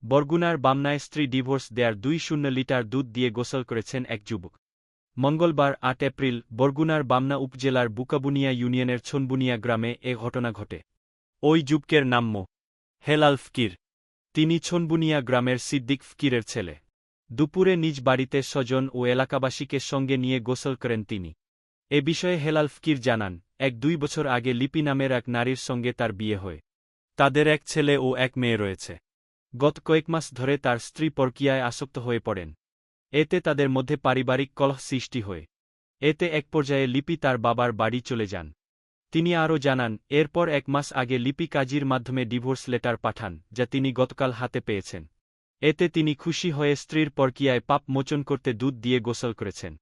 বরগুনার বামনায় স্ত্রী ডিভোর্স দেয়ার 2 লিটার দুধ দিয়ে গোসল করেছেন এক যুবক। মঙ্গলবার ৮ এপ্রিল বরগুনার বামনা উপজেলার বুকাবুনিয়া ইউনিয়নের ছনবুনিয়া গ্রামে এ ঘটনা ঘটে। ওই যুবকের নাম মো. হেলাল ফকির। তিনি ছনবুনিয়া গ্রামের সিদ্দিক ফকিরের ছেলে। দুপুরে নিজ বাড়িতে স্বজন ও এলাকাবাসীকে সঙ্গে নিয়ে গোসল করেন তিনি। এ বিষয়ে হেলাল ফকির জানান, ১-২ বছর আগে লিপি নামের এক নারীর সঙ্গে তার বিয়ে হয়। তাদের এক ছেলে ও এক মেয়ে রয়েছে। গত কয়েক মাস ধরে তার স্ত্রী পরকীয়ায় আসক্ত হয়ে পড়েন। এতে তাদের মধ্যে পারিবারিক কলহ সৃষ্টি হয়। এতে এক পর্যায়ে লিপি তার বাবার বাড়ি চলে যান। তিনি আরও জানান, এরপর ১ মাস আগে লিপি কাজীর মাধ্যমে ডিভোর্স লেটার পাঠান, যা তিনি গতকাল হাতে পেয়েছেন। এতে তিনি খুশি হয়ে স্ত্রীর পরকীয়ায় পাপ মোচন করতে দুধ দিয়ে গোসল করেছেন।